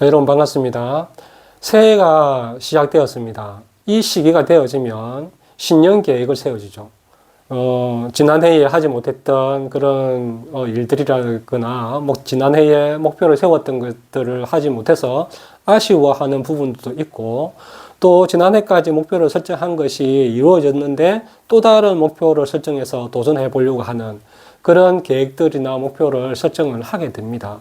여러분 반갑습니다. 새해가 시작되었습니다. 이 시기가 되어지면 신년 계획을 세워주죠. 지난해에 하지 못했던 그런 일들이라거나 지난해에 목표를 세웠던 것들을 하지 못해서 아쉬워하는 부분도 있고, 또 지난해까지 목표를 설정한 것이 이루어졌는데 또 다른 목표를 설정해서 도전해 보려고 하는 그런 계획들이나 목표를 설정을 하게 됩니다.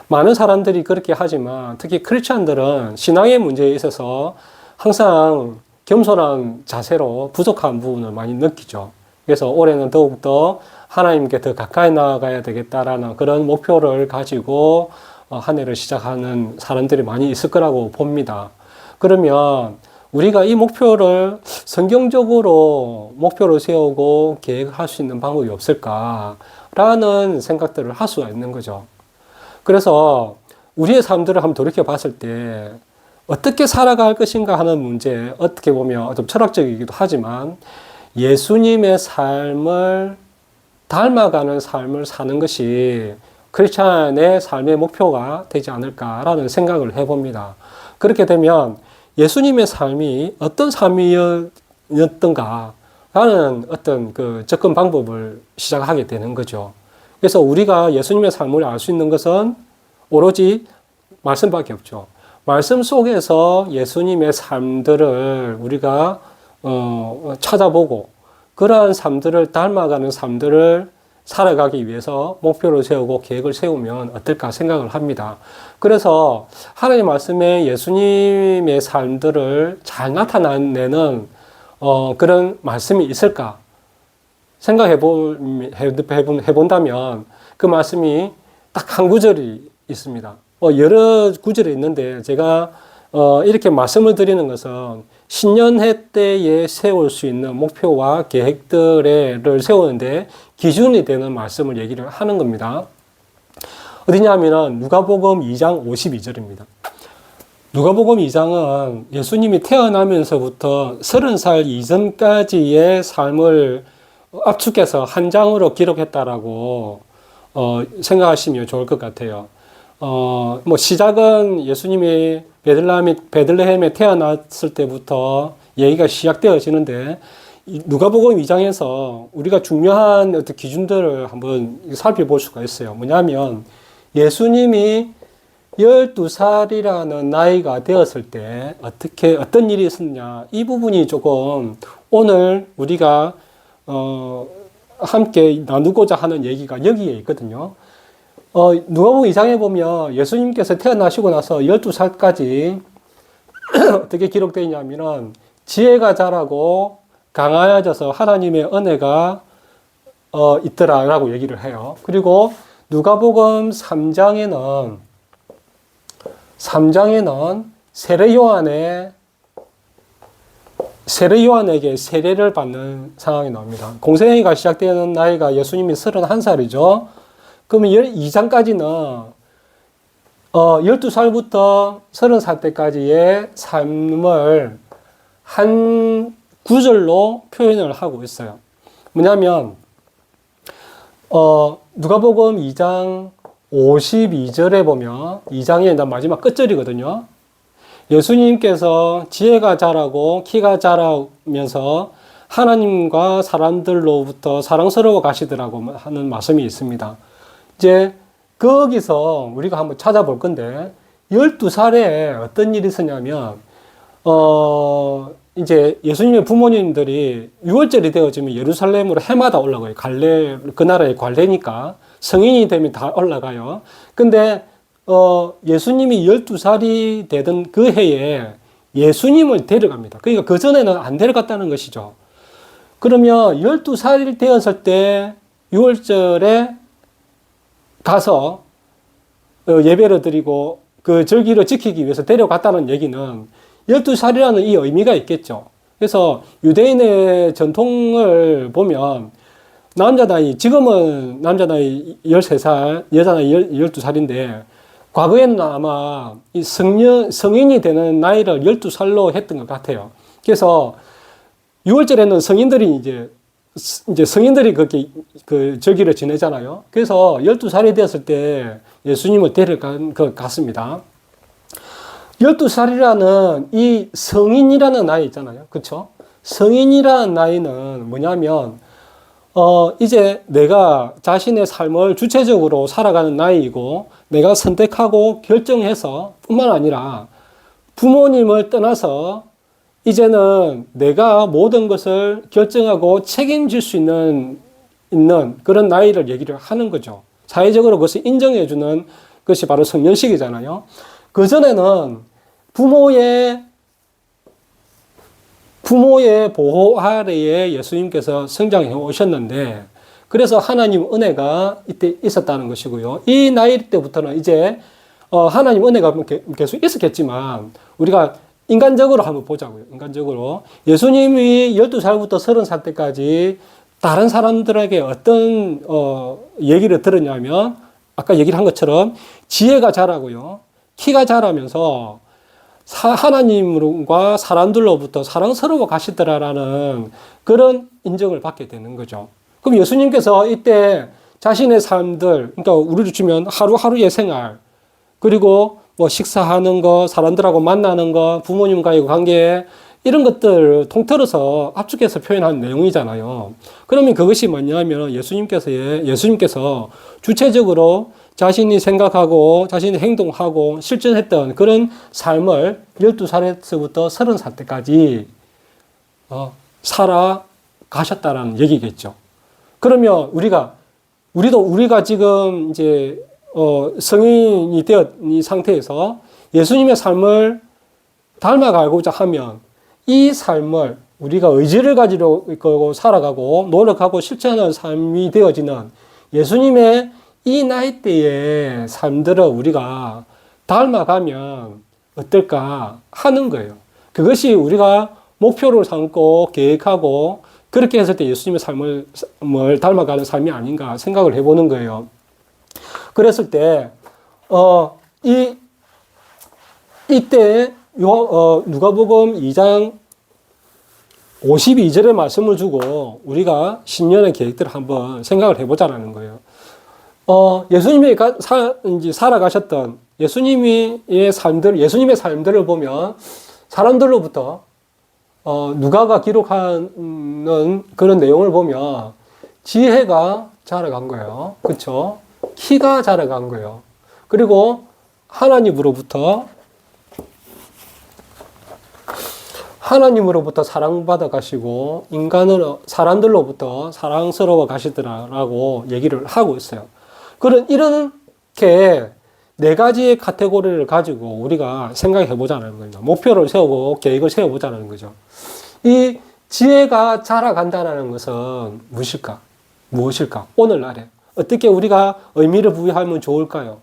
많은 사람들이 그렇게 하지만 특히 크리스찬들은 신앙의 문제에 있어서 항상 겸손한 자세로 부족한 부분을 많이 느끼죠. 그래서 올해는 더욱더 하나님께 더 가까이 나아가야 되겠다라는 그런 목표를 가지고 한 해를 시작하는 사람들이 많이 있을 거라고 봅니다. 그러면 우리가 이 목표를 성경적으로 목표를 세우고 계획할 수 있는 방법이 없을까라는 생각들을 할 수가 있는 거죠. 그래서 우리의 삶들을 한번 돌이켜 봤을 때 어떻게 살아갈 것인가 하는 문제, 어떻게 보면 좀 철학적이기도 하지만 예수님의 삶을 닮아가는 삶을 사는 것이 크리스찬의 삶의 목표가 되지 않을까라는 생각을 해봅니다. 그렇게 되면 예수님의 삶이 어떤 삶이었던가 라는 어떤 그 접근 방법을 시작하게 되는 거죠. 그래서 우리가 예수님의 삶을 알 수 있는 것은 오로지 말씀밖에 없죠. 말씀 속에서 예수님의 삶들을 우리가 찾아보고 그러한 삶들을 닮아가는 삶들을 살아가기 위해서 목표를 세우고 계획을 세우면 어떨까 생각을 합니다. 그래서 하나님 말씀에 예수님의 삶들을 잘 나타내는 그런 말씀이 있을까 생각해 본다면 그 말씀이 딱 한 구절이 있습니다. 여러 구절이 있는데 제가 이렇게 말씀을 드리는 것은 신년회 때에 세울 수 있는 목표와 계획들을 세우는데 기준이 되는 말씀을 얘기를 하는 겁니다. 어디냐면은 누가복음 2장 52절입니다. 누가복음 2장은 예수님이 태어나면서부터 30살 이전까지의 삶을 압축해서 한 장으로 기록했다라고 생각하시면 좋을 것 같아요. 시작은 예수님이 베들레헴에 태어났을 때부터 얘기가 시작되어지는데, 누가복음 2장에서 우리가 중요한 어떤 기준들을 한번 살펴볼 수가 있어요. 뭐냐면, 예수님이 12살이라는 나이가 되었을 때 어떤 일이 있었냐, 이 부분이 조금 오늘 우리가 함께 나누고자 하는 얘기가 여기에 있거든요. 누가복음 2장에 보면 예수님께서 태어나시고 나서 12살까지 어떻게 기록되어 있냐면은 지혜가 자라고 강하여져서 하나님의 은혜가 있더라라고 얘기를 해요. 그리고 누가복음 3장에는 세례 요한에게 세례를 받는 상황이 나옵니다. 공생애가 시작되는 나이가 예수님이 31살이죠. 그러면 2장까지는 12살부터 30살 때까지의 삶을 한 구절로 표현을 하고 있어요. 뭐냐면 누가복음 2장 52절에 보면 2장의 마지막 끝절이거든요. 예수님께서 지혜가 자라고 키가 자라면서 하나님과 사람들로부터 사랑스러워 가시더라고 하는 말씀이 있습니다. 이제 거기서 우리가 한번 찾아볼 건데 12살에 어떤 일이 있었냐면 이제 예수님의 부모님들이 6월절이 되어지면 예루살렘으로 해마다 올라가요. 그 나라의 관례니까 성인이 되면 다 올라가요. 근데 예수님이 12살이 되던 그 해에 예수님을 데려갑니다. 그러니까 그 전에는 안 데려갔다는 것이죠. 그러면 12살이 되었을 때 6월절에 가서 예배를 드리고 그 절기를 지키기 위해서 데려갔다는 얘기는 12살이라는 이 의미가 있겠죠. 그래서 유대인의 전통을 보면 남자 나이, 지금은 남자 나이 13살, 여자 나이 12살인데 과거에는 아마 이 성인이 되는 나이를 12살로 했던 것 같아요. 그래서 6월절에는 성인들이 그렇게 그 절기를 지내잖아요. 그래서 12살이 되었을 때 예수님을 데려간 것 같습니다. 12살이라는 이 성인이라는 나이 있잖아요. 그쵸? 성인이라는 나이는 뭐냐면, 이제 내가 자신의 삶을 주체적으로 살아가는 나이이고, 내가 선택하고 결정해서 뿐만 아니라 부모님을 떠나서 이제는 내가 모든 것을 결정하고 책임질 수 있는 그런 나이를 얘기를 하는 거죠. 사회적으로 그것을 인정해주는 것이 바로 성년식이잖아요. 그전에는 부모의 보호 아래에 예수님께서 성장해 오셨는데, 그래서 하나님 은혜가 이때 있었다는 것이고요. 이 나이 때부터는 이제 하나님 은혜가 계속 있었겠지만 우리가 인간적으로 한번 보자고요. 인간적으로 예수님이 12살부터 30살 때까지 다른 사람들에게 어떤 얘기를 들었냐면, 아까 얘기를 한 것처럼 지혜가 자라고요, 키가 자라면서 하나님과 사람들로부터 사랑스러워 가시더라라는 그런 인정을 받게 되는 거죠. 그럼 예수님께서 이때 자신의 삶들, 그러니까 우리를 주면 하루하루의 생활, 그리고 뭐 식사하는 거, 사람들하고 만나는 거, 부모님과의 관계, 이런 것들 통틀어서 압축해서 표현한 내용이잖아요. 그러면 그것이 뭐냐면 예수님께서 주체적으로 자신이 생각하고 자신이 행동하고 실천했던 그런 삶을 12살에서부터 30살 때까지 살아가셨다라는 얘기겠죠. 그러면 우리가 지금 이제 성인이 되었 이 상태에서 예수님의 삶을 닮아가고자 하면 이 삶을 우리가 의지를 가지고 살아가고 노력하고 실천하는 삶이 되어지는 예수님의 이 나이대의 삶들을 우리가 닮아가면 어떨까 하는 거예요. 그것이 우리가 목표를 삼고 계획하고 그렇게 했을 때 예수님의 삶을 닮아가는 삶이 아닌가 생각을 해보는 거예요. 그랬을 때 이때 누가복음 2장 52절의 말씀을 주고 우리가 신년의 계획들을 한번 생각을 해보자라는 거예요. 예수님이 살아가셨던 예수님의 삶들을 보면 사람들로부터 누가가 기록하는 그런 내용을 보면 지혜가 자라간 거예요. 그렇죠? 키가 자라간 거예요. 그리고 하나님으로부터 사랑받아 가시고 사람들로부터 사랑스러워 가시더라라고 얘기를 하고 있어요. 이렇게 네 가지의 카테고리를 가지고 우리가 생각해 보자는 거죠. 목표를 세우고 계획을 세워 보자는 거죠. 이 지혜가 자라간다는 것은 무엇일까? 오늘날에 어떻게 우리가 의미를 부여하면 좋을까요?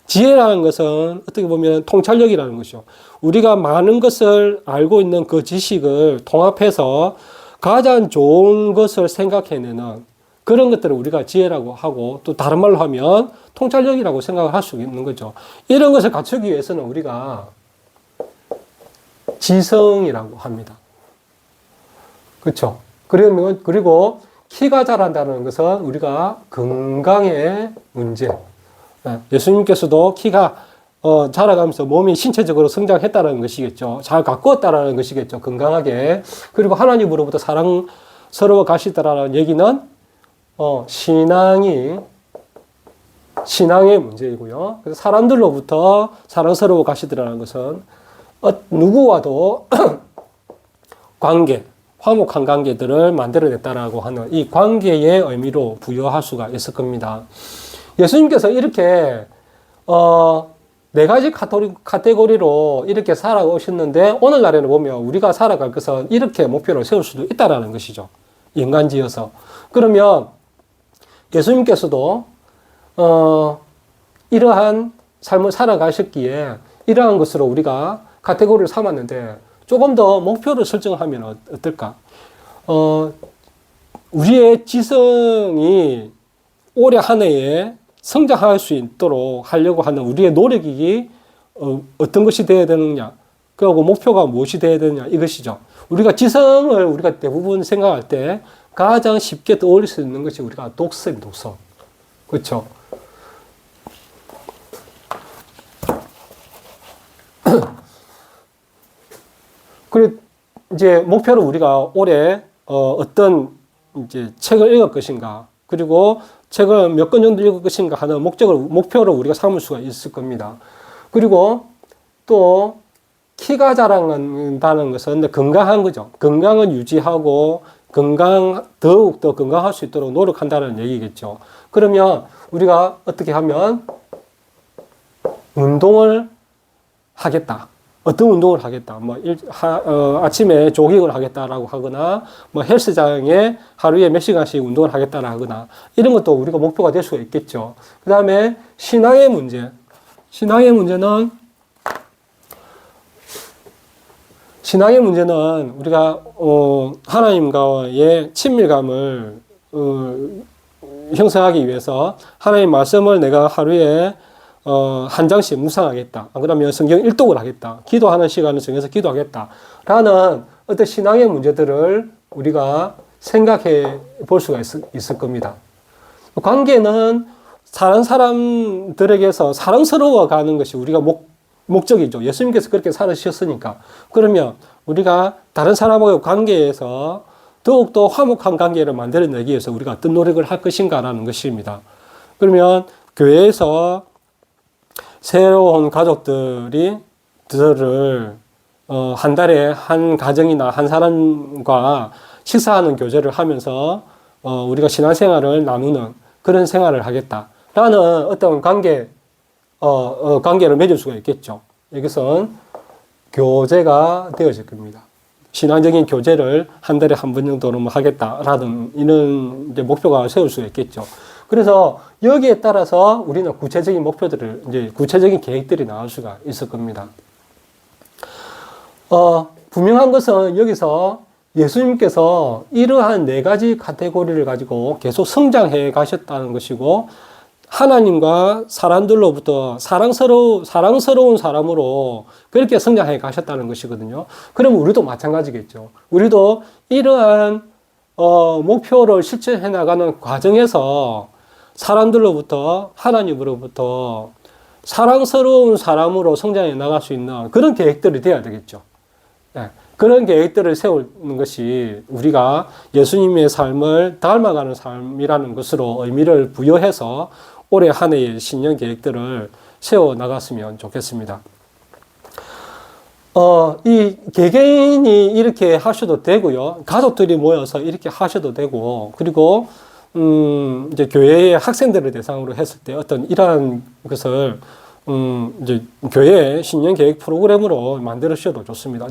지혜라는 것은 어떻게 보면 통찰력이라는 것이죠. 우리가 많은 것을 알고 있는 그 지식을 통합해서 가장 좋은 것을 생각해내는 그런 것들을 우리가 지혜라고 하고, 또 다른 말로 하면 통찰력이라고 생각을 할 수 있는 거죠. 이런 것을 갖추기 위해서는 우리가 지성이라고 합니다. 그렇죠? 그리고 키가 자란다는 것은 우리가 건강의 문제. 예수님께서도 키가 자라가면서 몸이 신체적으로 성장했다는 것이겠죠. 잘 가꾸었다는 것이겠죠. 건강하게. 그리고 하나님으로부터 사랑스러워 가시더라는 얘기는 신앙의 문제이고요. 그래서 사람들로부터 사랑스러워 가시더라는 것은 누구와도 화목한 관계들을 만들어냈다라고 하는 이 관계의 의미로 부여할 수가 있을 겁니다. 예수님께서 이렇게 네 가지 카테고리로 이렇게 살아오셨는데, 오늘날에는 보면 우리가 살아갈 것은 이렇게 목표를 세울 수도 있다라는 것이죠. 인간지어서. 그러면 예수님께서도 이러한 삶을 살아가셨기에 이러한 것으로 우리가 카테고리를 삼았는데, 조금 더 목표를 설정하면 어떨까? 우리의 지성이 올해 한 해에 성장할 수 있도록 하려고 하는 우리의 노력이 어떤 것이 되어야 되느냐, 그리고 목표가 무엇이 되어야 되느냐, 이것이죠. 우리가 지성을 우리가 대부분 생각할 때 가장 쉽게 떠올릴 수 있는 것이 우리가 독서입니다. 독서. 그렇죠? 그래, 이제 목표를 우리가 올해, 어떤 이제 책을 읽을 것인가, 그리고 책을 몇 권 정도 읽을 것인가 하는 목표를 우리가 삼을 수가 있을 겁니다. 그리고 또 키가 자란다는 것은 건강한 거죠. 건강을 유지하고 더욱더 건강할 수 있도록 노력한다는 얘기겠죠. 그러면 우리가 어떻게 하면 운동을 하겠다. 어떤 운동을 하겠다. 아침에 조깅을 하겠다라고 하거나, 헬스장에 하루에 몇 시간씩 운동을 하겠다라고 하거나, 이런 것도 우리가 목표가 될 수가 있겠죠. 그 다음에 신앙의 문제. 신앙의 문제는 우리가, 하나님과의 친밀감을, 형성하기 위해서 하나님 말씀을 내가 하루에 한 장씩 묵상하겠다. 그러면 성경 일독을 하겠다. 기도하는 시간을 정해서 기도하겠다. 라는 어떤 신앙의 문제들을 우리가 생각해 볼 수가 있을 겁니다. 관계는 다른 사람들에게서 사랑스러워 가는 것이 우리가 목적이죠. 예수님께서 그렇게 살으셨으니까. 그러면 우리가 다른 사람과의 관계에서 더욱더 화목한 관계를 만들어내기 위해서 우리가 어떤 노력을 할 것인가라는 것입니다. 그러면 교회에서 새로운 가족들을 한 달에 한 가정이나 한 사람과 식사하는 교제를 하면서 우리가 신앙생활을 나누는 그런 생활을 하겠다라는 어떤 관계를 맺을 수가 있겠죠. 이것은 교제가 되어질 겁니다. 신앙적인 교제를 한 달에 한 번 정도는 하겠다라는 이런 이제 목표가 세울 수가 있겠죠. 그래서 여기에 따라서 우리는 구체적인 목표들을, 이제 구체적인 계획들이 나올 수가 있을 겁니다. 분명한 것은 여기서 예수님께서 이러한 네 가지 카테고리를 가지고 계속 성장해 가셨다는 것이고, 하나님과 사람들로부터 사랑스러운 사람으로 그렇게 성장해 가셨다는 것이거든요. 그럼 우리도 마찬가지겠죠. 우리도 이러한 목표를 실천해 나가는 과정에서 사람들로부터, 하나님으로부터 사랑스러운 사람으로 성장해 나갈 수 있는 그런 계획들이 되어야 되겠죠. 네. 그런 계획들을 세우는 것이 우리가 예수님의 삶을 닮아가는 삶이라는 것으로 의미를 부여해서 올해 한 해의 신년 계획들을 세워 나갔으면 좋겠습니다. 이 개개인이 이렇게 하셔도 되고요. 가족들이 모여서 이렇게 하셔도 되고, 그리고 이제 교회의 학생들을 대상으로 했을 때 어떤 이러한 것을 이제 교회의 신년 계획 프로그램으로 만들으셔도 좋습니다.